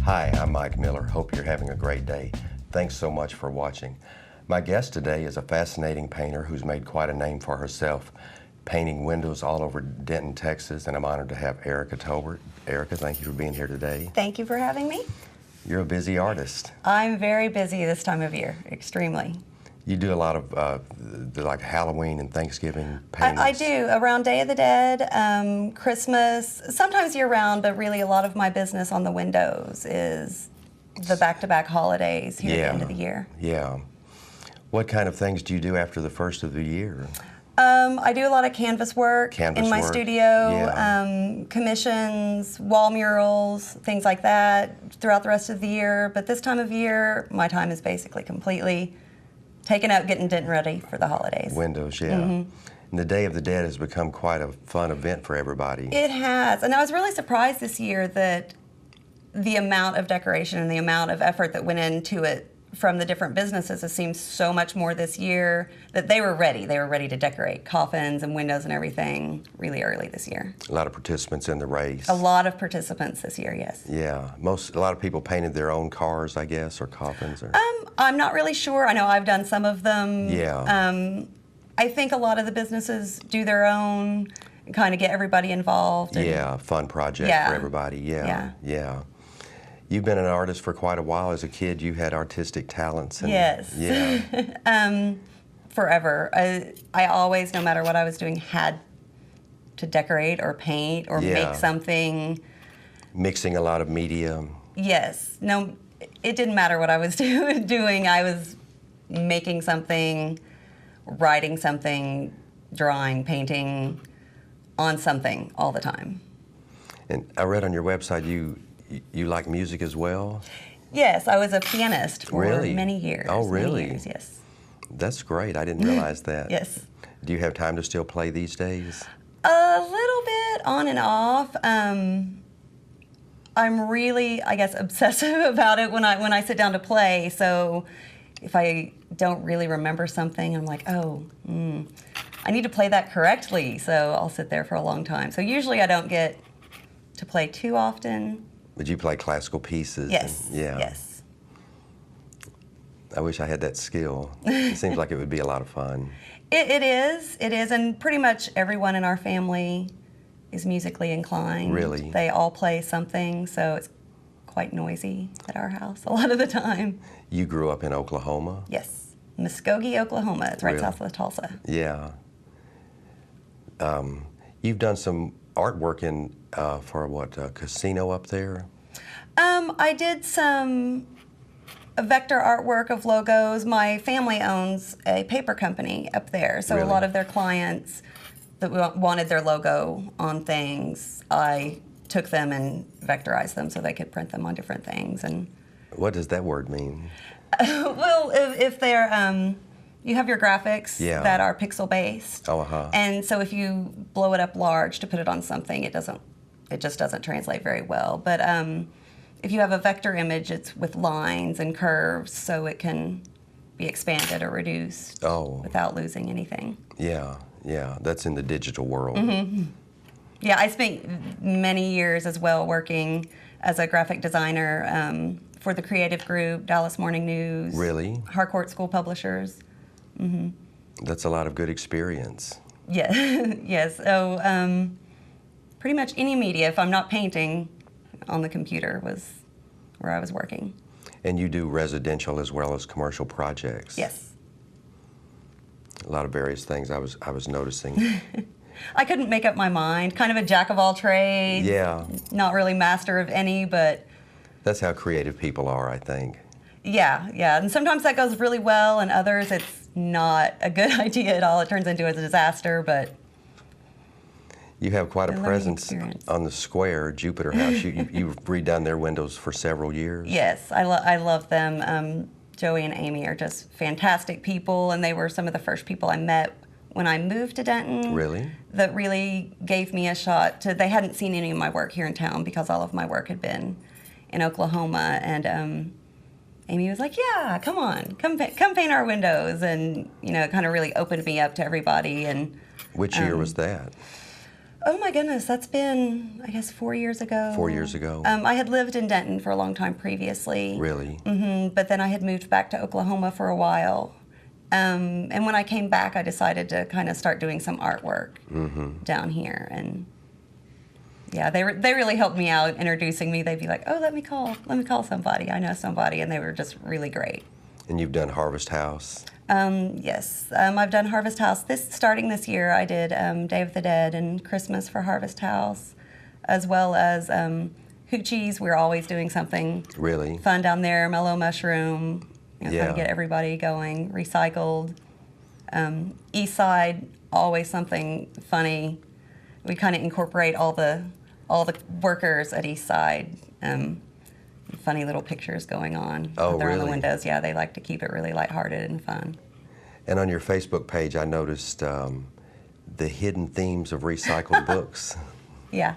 Hi, I'm Mike Miller. Hope you're having a great day. Thanks so much for watching. My guest today is a fascinating painter who's made quite a name for herself, painting windows all over Denton, Texas, and I'm honored to have Erica Tolbert. Erica, thank you for being here today. Thank you for having me. You're a busy artist. I'm very busy this time of year, extremely. You do a lot of like Halloween and Thanksgiving paintings. I do, around Day of the Dead, Christmas, sometimes year-round, but really a lot of my business on the windows is the back-to-back holidays here at the end of the year. Yeah. What kind of things do you do after the first of the year? I do a lot of canvas work in my studio, commissions, wall murals, things like that throughout the rest of the year. But this time of year, my time is basically completely taken up getting Denton ready for the holidays. Windows, yeah. And the Day of the Dead has become quite a fun event for everybody. It has, and I was really surprised this year that the amount of decoration and the amount of effort that went into it from the different businesses. It seems so much more this year that they were ready. They were ready to decorate coffins and windows and everything really early this year. A lot of participants in the race. A lot of participants this year, yes. Yeah, a lot of people painted their own cars, I guess, or coffins. Or... I'm not really sure. I know I've done some of them. Yeah. I think a lot of the businesses do their own, kind of get everybody involved. Yeah, fun project for everybody. Yeah. You've been an artist for quite a while. As a kid, you had artistic talents. And, yes. Yeah. Forever. I always, no matter what I was doing, had to decorate or paint or make something. Mixing a lot of media. Yes. No, it didn't matter what I was doing. I was making something, writing something, drawing, painting on something all the time. And I read on your website you like music as well? Yes, I was a pianist for many years. Oh, really? Many years, yes. That's great. I didn't realize that. Yes. Do you have time to still play these days? A little bit on and off. I'm really, I guess, obsessive about it when I sit down to play. So if I don't really remember something, I'm like, oh, I need to play that correctly. So I'll sit there for a long time. So usually I don't get to play too often. But you play classical pieces? Yes. Yeah. Yes. I wish I had that skill. It seems like it would be a lot of fun. It is, and pretty much everyone in our family is musically inclined. Really? They all play something, so it's quite noisy at our house a lot of the time. You grew up in Oklahoma? Yes, Muskogee, Oklahoma. It's right south of Tulsa. Yeah. You've done some artwork in for what, a casino up there? I did some vector artwork of logos. My family owns a paper company up there, so a lot of their clients that wanted their logo on things, I took them and vectorized them so they could print them on different things. And what does that word mean? Well, if they're you have your graphics that are pixel based, and so if you blow it up large to put it on something, it just doesn't translate very well. But if you have a vector image, it's with lines and curves, so it can be expanded or reduced without losing anything. Yeah, that's in the digital world. Yeah, I spent many years as well working as a graphic designer for the creative group, Dallas Morning News. Really? Harcourt School Publishers. That's a lot of good experience. Yeah, yes. So pretty much any media, if I'm not painting on the computer, was where I was working. And you do residential as well as commercial projects? Yes. A lot of various things I was noticing. I couldn't make up my mind. Kind of a jack of all trades. Yeah. Not really master of any, but... That's how creative people are, I think. Yeah. And sometimes that goes really well, and others it's not a good idea at all. It turns into a disaster, but... You have quite a presence on the square, Jupiter House. You've redone their windows for several years. Yes, I love them. Joey and Amy are just fantastic people, and they were some of the first people I met when I moved to Denton. Really? That really gave me a shot to, they hadn't seen any of my work here in town because all of my work had been in Oklahoma. And Amy was like, yeah, come on, come paint our windows. And, you know, it kind of really opened me up to everybody. And which year was that? Oh my goodness, that's been, I guess, 4 years ago. 4 years ago. I had lived in Denton for a long time previously. Really? But then I had moved back to Oklahoma for a while. And when I came back, I decided to kind of start doing some artwork down here. And yeah, they really helped me out introducing me. They'd be like, oh, let me call somebody. I know somebody. And they were just really great. And you've done Harvest House? Yes, I've done Harvest House. Starting this year, I did Day of the Dead and Christmas for Harvest House, as well as Hoochie's. We're always doing something really fun down there. Mellow Mushroom, you know, trying to get everybody going. Recycled. East Side, always something funny. We kind of incorporate all the workers at East Side. Funny little pictures going on. Oh, they're really? on the windows. Yeah, they like to keep it really lighthearted and fun. And on your Facebook page, I noticed the hidden themes of recycled books. Yeah.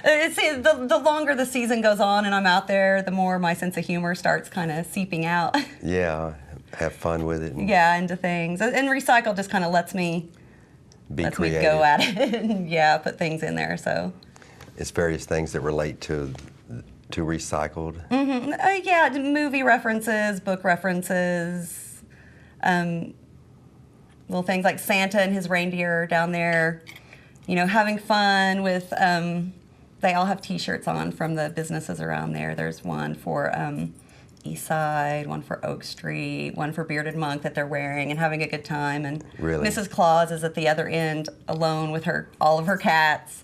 The longer the season goes on and I'm out there, the more my sense of humor starts kind of seeping out. Yeah, have fun with it. Yeah, into things. And recycle just kind of lets me creative. Go at it and put things in there. So it's various things that relate to recycled. Yeah, movie references, book references, little things like Santa and his reindeer down there, you know, having fun with, they all have T-shirts on from the businesses around there. There's one for East Side, one for Oak Street, one for Bearded Monk that they're wearing and having a good time. And really? Mrs. Claus is at the other end alone with all of her cats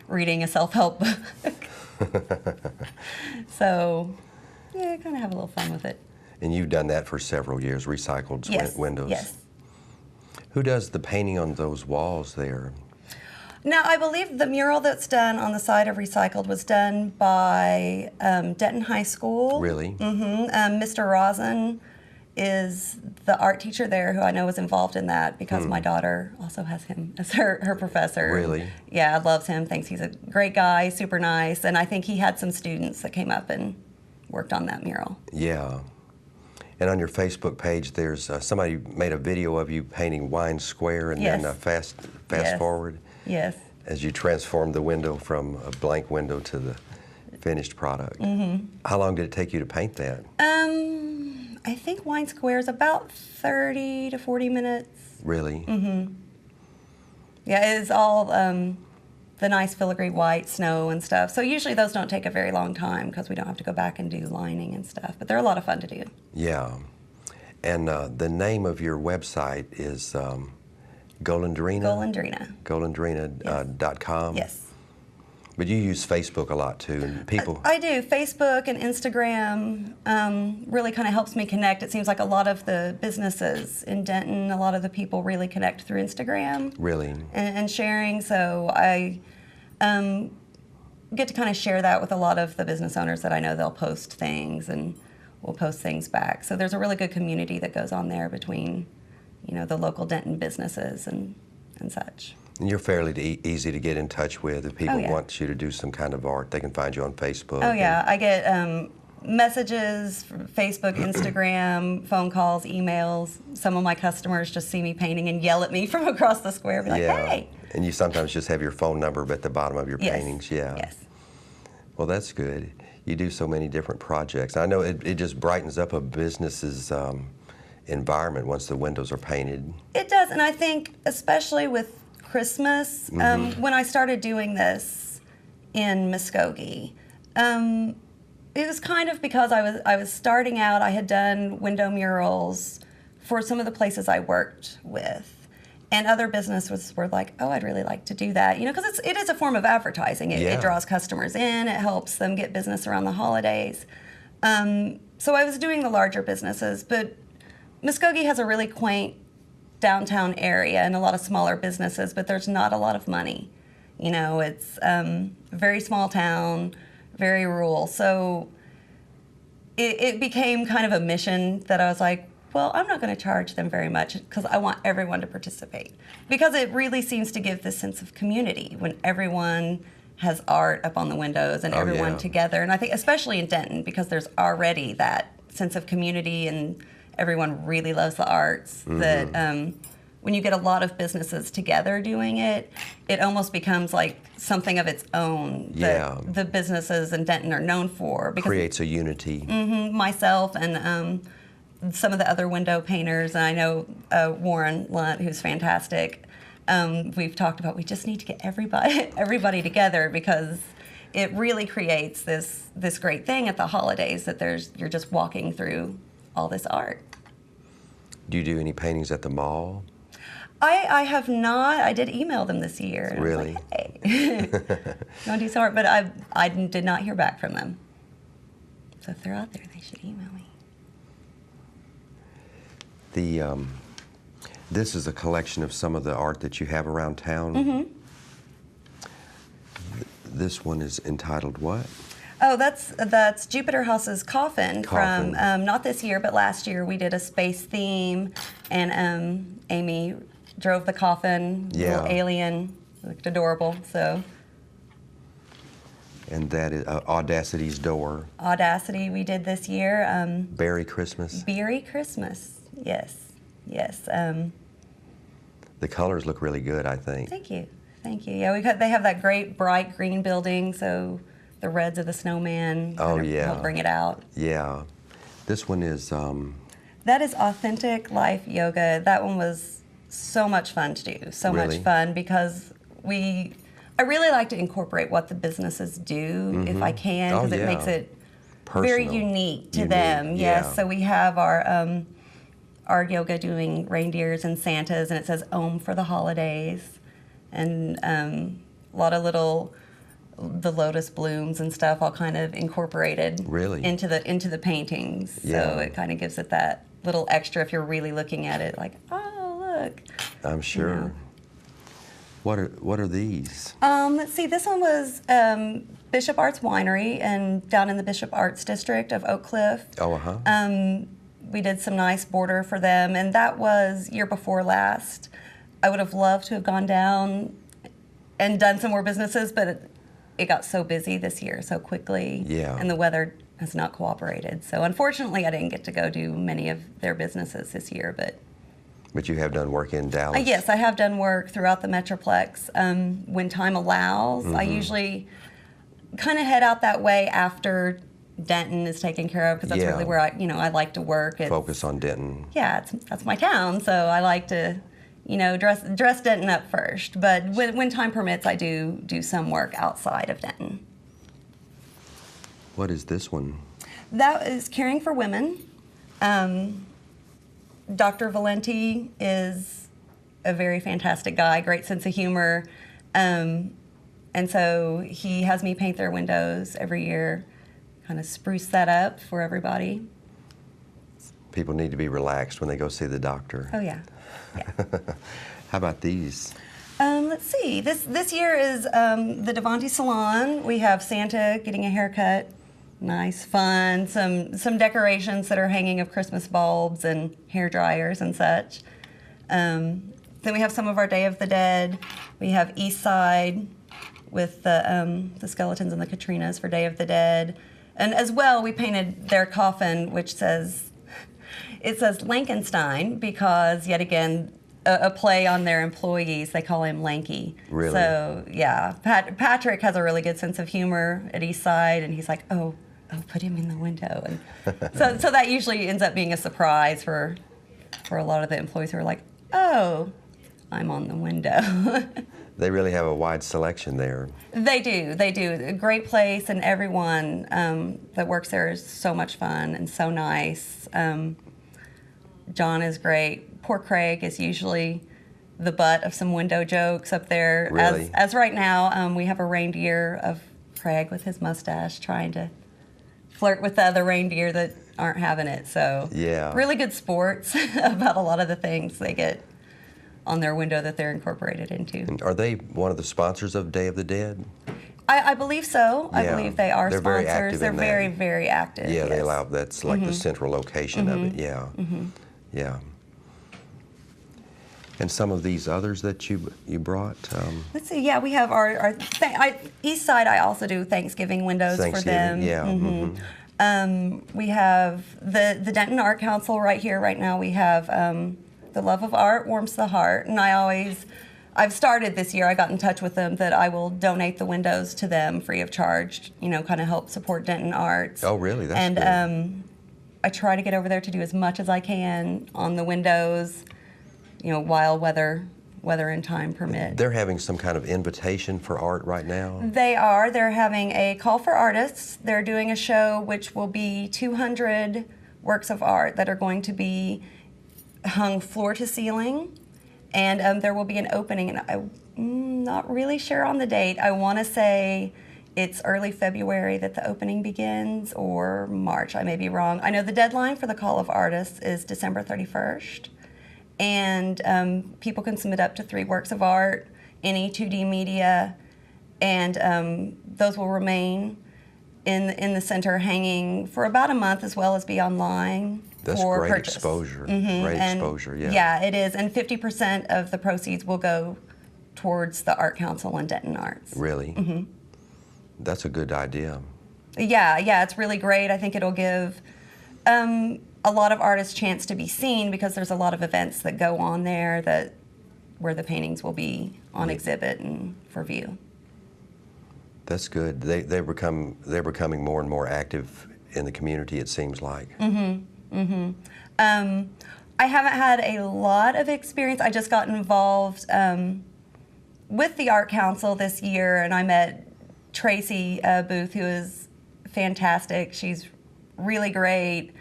reading a self-help book. So, yeah, kind of have a little fun with it. And you've done that for several years, recycled windows. Yes. Who does the painting on those walls there? Now, I believe the mural that's done on the side of Recycled was done by Denton High School. Really? Mr. Rosen is the art teacher there who I know was involved in that because my daughter also has him as her professor. Really? Yeah, loves him, thinks he's a great guy, super nice, and I think he had some students that came up and worked on that mural. Yeah. And on your Facebook page, there's somebody made a video of you painting Wine Square and then fast forward. Yes. As you transformed the window from a blank window to the finished product. How long did it take you to paint that? I think Wine Square is about 30 to 40 minutes. Really? Yeah, it's all the nice filigree white snow and stuff. So usually those don't take a very long time because we don't have to go back and do lining and stuff. But they're a lot of fun to do. Yeah. And the name of your website is Golondrina? Golondrina.com? Yes. But you use Facebook a lot too, and people... I do. Facebook and Instagram really kind of helps me connect. It seems like a lot of the businesses in Denton, a lot of the people really connect through Instagram. Really? And sharing, so I get to kind of share that with a lot of the business owners that I know. They'll post things and we'll post things back. So there's a really good community that goes on there between, you know, the local Denton businesses and such. And you're fairly easy to get in touch with. If people want you to do some kind of art, they can find you on Facebook. Oh, yeah. I get messages from Facebook, Instagram, phone calls, emails. Some of my customers just see me painting and yell at me from across the square. Be like, hey. And you sometimes just have your phone number at the bottom of your paintings. Yeah. Yes. Well, that's good. You do so many different projects. I know it just brightens up a business's environment once the windows are painted. It does, and I think especially with Christmas, when I started doing this in Muskogee, it was kind of because I was starting out. I had done window murals for some of the places I worked with, and other businesses were like, "Oh, I'd really like to do that," you know, because it is a form of advertising. It draws customers in. It helps them get business around the holidays. So I was doing the larger businesses, but Muskogee has a really quaint downtown area and a lot of smaller businesses, but there's not a lot of money. You know, it's a very small town, very rural. So it became kind of a mission that I was like, well, I'm not going to charge them very much because I want everyone to participate. Because it really seems to give this sense of community when everyone has art up on the windows and everyone together. And I think especially in Denton, because there's already that sense of community and everyone really loves the arts, that when you get a lot of businesses together doing it, it almost becomes like something of its own that the businesses in Denton are known for. Because creates a unity. Myself and some of the other window painters, and I know Warren Lunt, who's fantastic. We've talked about we just need to get everybody together because it really creates this great thing at the holidays that you're just walking through all this art. Do you do any paintings at the mall? I have not. I did email them this year. And really? I was like, hey, you want to do some art? But I did not hear back from them. So if they're out there, they should email me. This is a collection of some of the art that you have around town. This one is entitled what? Oh, that's Jupiter House's coffin. From not this year, but last year we did a space theme, and Amy drove the coffin, little alien, looked adorable. So. And that is Audacity's Door. Audacity we did this year. Berry Christmas. Berry Christmas, yes. The colors look really good, I think. Thank you. Yeah, they have that great bright green building, so the reds of the snowman help bring it out. Yeah. This one is... That is Authentic Life Yoga. That one was so much fun to do, much fun, because I really like to incorporate what the businesses do, if I can, because it makes it personal, very unique to them. Yes, so we have our yoga doing reindeers and Santas, and it says Om for the holidays, and a lot of the lotus blooms and stuff all kind of incorporated into the paintings. So it kind of gives it that little extra if you're really looking at it, like, oh, look. I'm sure. You know. What are these? Let's see. This one was Bishop Arts Winery, and down in the Bishop Arts District of Oak Cliff. We did some nice border for them, and that was year before last. I would have loved to have gone down and done some more businesses, but it got so busy this year so quickly, and the weather has not cooperated. So unfortunately, I didn't get to go do many of their businesses this year, But you have done work in Dallas? Yes, I have done work throughout the Metroplex. When time allows, I usually kind of head out that way after Denton is taken care of, because that's really where I like to work. Focus on Denton. Yeah, that's my town, so I like to, dress Denton up first. But when time permits, I do some work outside of Denton. What is this one? That is Caring for Women. Dr. Valenti is a very fantastic guy, great sense of humor. And so he has me paint their windows every year, kind of spruce that up for everybody. People need to be relaxed when they go see the doctor. Oh, yeah. How about these? Let's see. This year is the Devante Salon. We have Santa getting a haircut. Nice, fun. Some decorations that are hanging of Christmas bulbs and hair dryers and such. Then we have some of our Day of the Dead. We have East Side with the skeletons and the Katrinas for Day of the Dead. And as well, we painted their coffin, which says Lankenstein, because yet again, a play on their employees. They call him Lanky. Really? So yeah, Patrick has a really good sense of humor at East Side, and he's like, oh, put him in the window. And so that usually ends up being a surprise for a lot of the employees who are like, oh, I'm on the window. They really have a wide selection there. They do. A great place, and everyone that works there is so much fun and so nice. John is great. Poor Craig is usually the butt of some window jokes up there. Really? As right now, we have a reindeer of Craig with his mustache trying to flirt with the other reindeer that aren't having it. So really good sports about a lot of the things they get on their window that they're incorporated into. And are they one of the sponsors of Day of the Dead? I believe so. I believe they are They're sponsors. Very active They're in very, that. very active. Yeah, yes. they allow, that's like the central location of it, yeah. Yeah. And some of these others that you brought? Let's see. Yeah, we have our East Side. I also do Thanksgiving windows for them. Yeah. Mm-hmm. We have the Denton Art Council right here, right now. We have the love of art warms the heart, and I've started this year. I got in touch with them that I will donate the windows to them free of charge. You know, kind of help support Denton Arts. Oh, really? That's good. And I try to get over there to do as much as I can on the windows. You know, while weather and time permit. They're having some kind of invitation for art right now? They are. They're having a call for artists. They're doing a show which will be 200 works of art that are going to be hung floor to ceiling. And there will be an opening, and I'm not really sure on the date. I want to say it's early February that the opening begins, or March. I may be wrong. I know the deadline for the call of artists is December 31st. And people can submit up to 3 works of art, any 2D media, and those will remain in the center hanging for about a month, as well as be online. That's for great purchase. Exposure. Mm-hmm. Great and exposure, yeah. Yeah, it is. And 50% of the proceeds will go towards the Art Council and Denton Arts. Really? Mm-hmm. That's a good idea. Yeah, it's really great. I think it'll give a lot of artists chance to be seen, because there's a lot of events that go on there where the paintings will be on exhibit and for view. That's good. They're becoming more and more active in the community, it seems like. Mm-hmm. Mm-hmm. I haven't had a lot of experience. I just got involved with the Art Council this year, and I met Tracy Booth, who is fantastic. She's really great.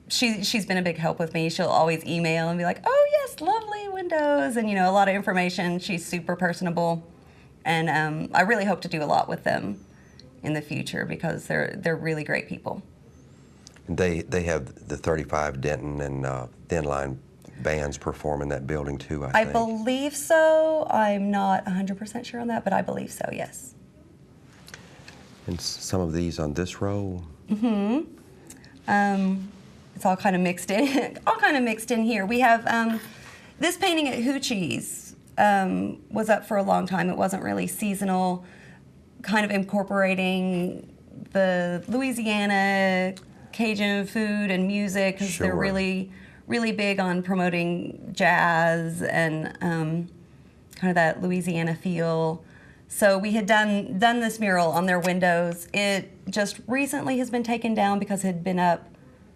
She's been a big help with me. She'll always email and be like, "Oh yes, lovely windows," and a lot of information. She's super personable, and I really hope to do a lot with them in the future, because they're really great people. They have the 35 Denton and Thin Line bands perform in that building too, I think. I believe so. I'm not 100% sure on that, but I believe so, yes. And some of these on this row? Mm-hmm. It's all kind of mixed in. Here. We have this painting at Hoochie's was up for a long time. It wasn't really seasonal, kind of incorporating the Louisiana Cajun food and music, because they're really, really big on promoting jazz and kind of that Louisiana feel. So we had done this mural on their windows. It just recently has been taken down because it had been up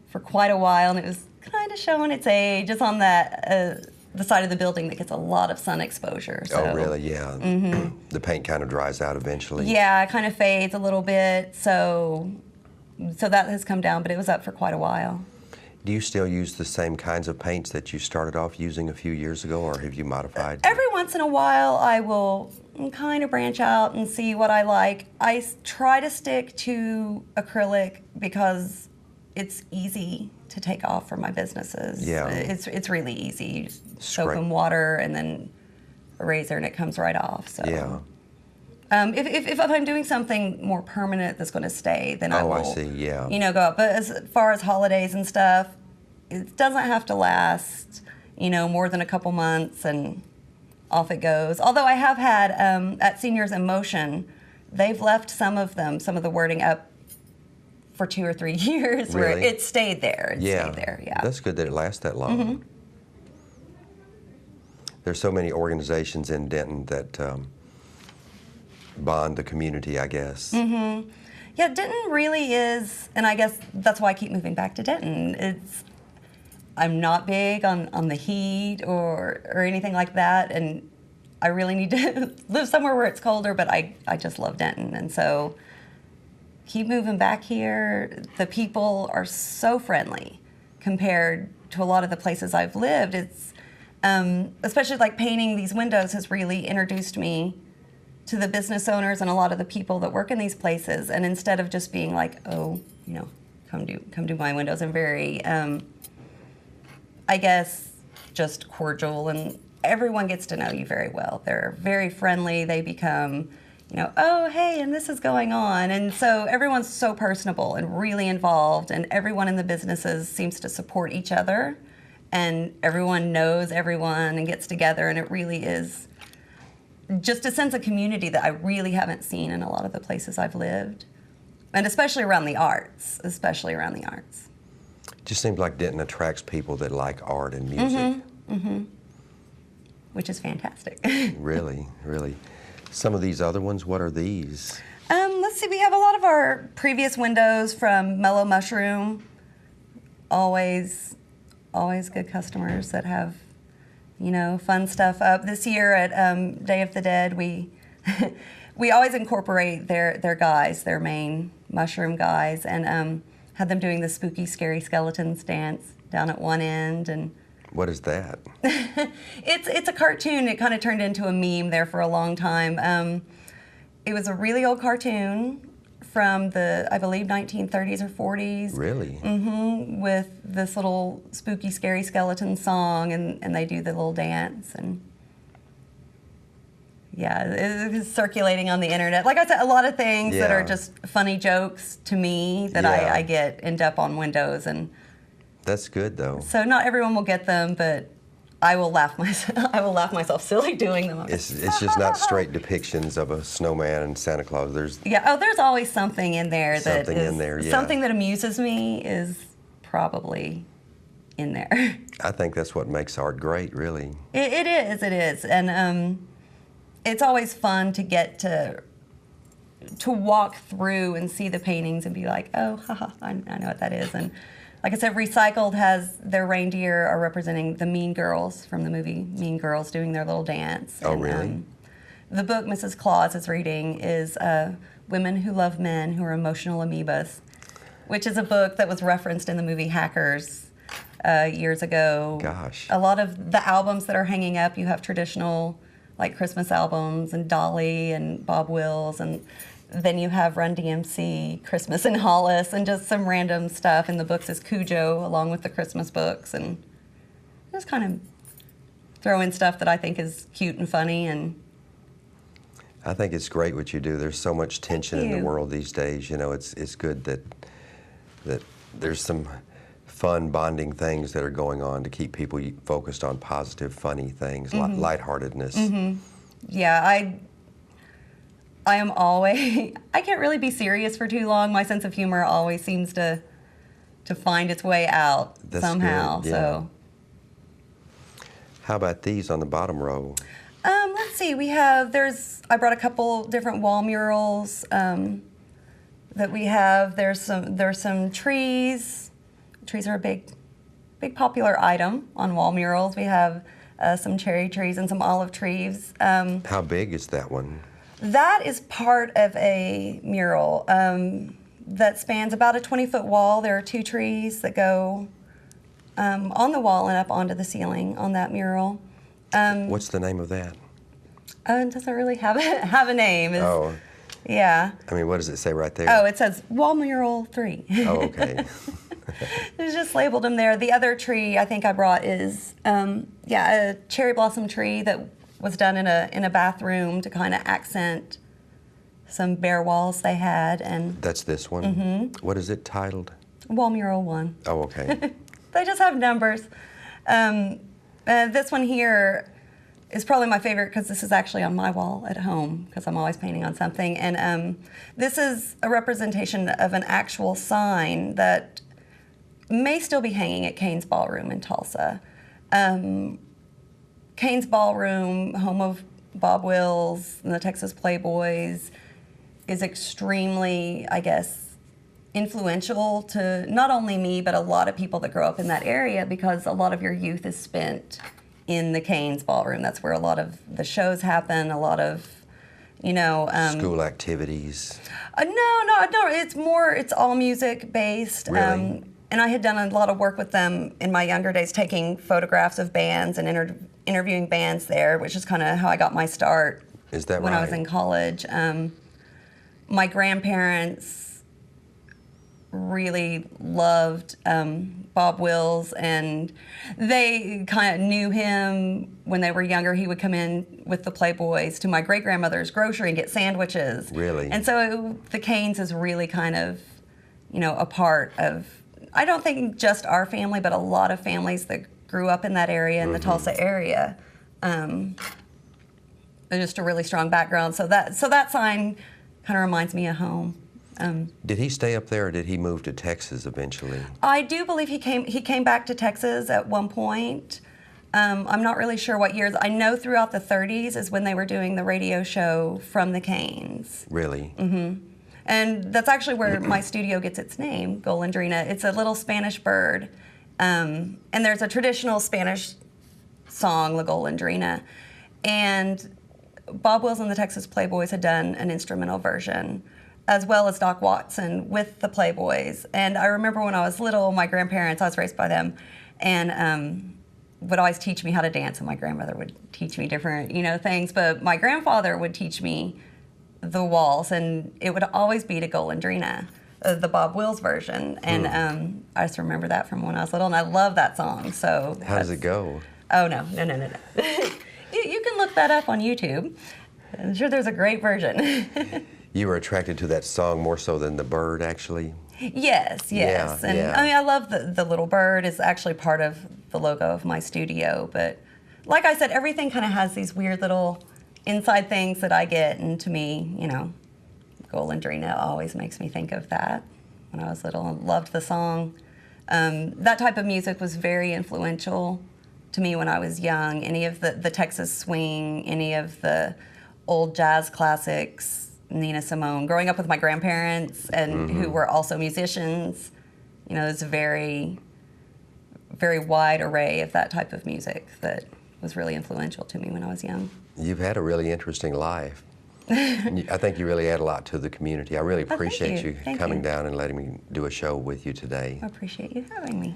for quite a while, and it was kind of showing its age. It's on that the side of the building that gets a lot of sun exposure. So, oh, really? Yeah. Mm-hmm. The paint kind of dries out eventually. Yeah, it kind of fades a little bit. So that has come down, but it was up for quite a while. Do you still use the same kinds of paints that you started off using a few years ago, or have you modified? Every once in a while, I will kind of branch out and see what I like. I try to stick to acrylic because it's easy to take off for my businesses. Yeah. It's really easy. You soak in water and then a razor, and it comes right off. So. Yeah. If I'm doing something more permanent that's going to stay, then I will. Oh, I see. Yeah. Go up. But as far as holidays and stuff, it doesn't have to last, more than a couple months, and off it goes. Although I have had at Seniors in Motion, they've left some of the wording up for 2 or 3 years, really? where it stayed there. Stayed there. Yeah. That's good that it lasts that long. Mm-hmm. There's so many organizations in Denton that bond the community, I guess. Mm-hmm. Yeah, Denton really is, and I guess that's why I keep moving back to Denton. I'm not big on the heat or anything like that, and I really need to live somewhere where it's colder, but I just love Denton, and so keep moving back here. The people are so friendly compared to a lot of the places I've lived. It's especially like painting these windows has really introduced me to the business owners and a lot of the people that work in these places. And instead of just being like, oh, come do my windows, I'm very, I guess, just cordial, and everyone gets to know you very well. They're very friendly. They become oh, hey, and this is going on. And so everyone's so personable and really involved, and everyone in the businesses seems to support each other, and everyone knows everyone and gets together, and it really is just a sense of community that I really haven't seen in a lot of the places I've lived, and especially around the arts, Just seems like Denton attracts people that like art and music. Which is fantastic. Really, really. Some of these other ones, what are these? Let's see, we have a lot of our previous windows from Mellow Mushroom. Always good customers that have, fun stuff up. This year at Day of the Dead, we we always incorporate their guys, their main mushroom guys, and had them doing the spooky, scary skeletons dance down at one end. And what is that? It's a cartoon. It kind of turned into a meme there for a long time. It was a really old cartoon from the, I believe, 1930s or 40s. Really? Mm-hmm. With this little spooky, scary skeleton song, and they do the little dance. And yeah, it's circulating on the internet. Like I said, a lot of things that are just funny jokes to me that I end up on windows. And that's good, though. So not everyone will get them, but I will laugh myself silly doing them. It's just not straight depictions of a snowman and Santa Claus. There's always something in there something that amuses me is probably in there. I think that's what makes art great, really. It is, and it's always fun to get to walk through and see the paintings and be like, oh, haha, I know what that is. And like I said, Recycled has their reindeer are representing the Mean Girls from the movie Mean Girls doing their little dance. Oh, really? The book Mrs. Claus is reading is Women Who Love Men Who Are Emotional Amoebas, which is a book that was referenced in the movie Hackers years ago. Gosh. A lot of the albums that are hanging up, you have traditional like Christmas albums and Dolly and Bob Wills, and then you have Run DMC, Christmas in Hollis, and just some random stuff. In the books is Cujo, along with the Christmas books, and just kind of throw in stuff that I think is cute and funny. And I think it's great what you do. There's so much tension in the world these days. It's good that there's some fun bonding things that are going on to keep people focused on positive, funny things, lightheartedness. Mm-hmm. Yeah, I am always, I can't really be serious for too long. My sense of humor always seems to find its way out somehow. Good, yeah. So, how about these on the bottom row? Let's see, I brought a couple different wall murals that we have. There's some trees. Trees are a big popular item on wall murals. We have some cherry trees and some olive trees. How big is that one? That is part of a mural that spans about a 20-foot wall. There are two trees that go on the wall and up onto the ceiling on that mural. What's the name of that? It doesn't really have a name. Yeah. I mean, what does it say right there? Oh, it says Wall Mural 3. Oh, okay. It's just labeled them there. The other tree I think I brought is a cherry blossom tree that was done in a bathroom to kind of accent some bare walls they had. And that's this one? Mm-hmm. What is it titled? Wall Mural 1. Oh, okay. They just have numbers. This one here is probably my favorite because this is actually on my wall at home because I'm always painting on something. And this is a representation of an actual sign that may still be hanging at Kane's Ballroom in Tulsa. Kane's Ballroom, home of Bob Wills and the Texas Playboys, is extremely, I guess, influential to not only me, but a lot of people that grow up in that area because a lot of your youth is spent in the Kane's Ballroom. That's where a lot of the shows happen, a lot of, school activities. No, it's all music based. Really? And I had done a lot of work with them in my younger days, taking photographs of bands and interviewing bands there, which is kind of how I got my start. Is that when right? I was in college. My grandparents really loved Bob Wills, and they kind of knew him when they were younger. He would come in with the Playboys to my great-grandmother's grocery and get sandwiches. Really? And so the Canes is really kind of, a part of, I don't think just our family, but a lot of families that grew up in that area, in the Tulsa area. Just a really strong background. So that sign kind of reminds me of home. Did he stay up there, or did he move to Texas eventually? I do believe he came back to Texas at one point. I'm not really sure what years. I know throughout the 30s is when they were doing the radio show from the Canes. Really? Mm-hmm. And that's actually where my studio gets its name, Golondrina. It's a little Spanish bird. And there's a traditional Spanish song, La Golondrina. And Bob Wills and the Texas Playboys had done an instrumental version, as well as Doc Watson with the Playboys. And I remember when I was little, my grandparents, I was raised by them, and would always teach me how to dance, and my grandmother would teach me different, things. But my grandfather would teach me the waltz, and it would always be to Golondrina, the Bob Wills version. And I just remember that from when I was little, and I love that song. So how does it go? Oh, no. You can look that up on YouTube. I'm sure there's a great version. You were attracted to that song more so than the bird, actually? Yes. Yeah, and yeah. I mean, I love the little bird. Is actually part of the logo of my studio. But like I said, everything kind of has these weird little inside things that I get. And to me, Golondrina always makes me think of that. When I was little, I loved the song. That type of music was very influential to me when I was young. Any of the Texas swing, any of the old jazz classics, Nina Simone. Growing up with my grandparents and who were also musicians, it's a very, very wide array of that type of music that was really influential to me when I was young. You've had a really interesting life. I think you really add a lot to the community. I really appreciate you coming down and letting me do a show with you today. I appreciate you having me.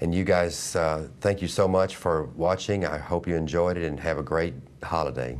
And you guys, thank you so much for watching. I hope you enjoyed it and have a great holiday.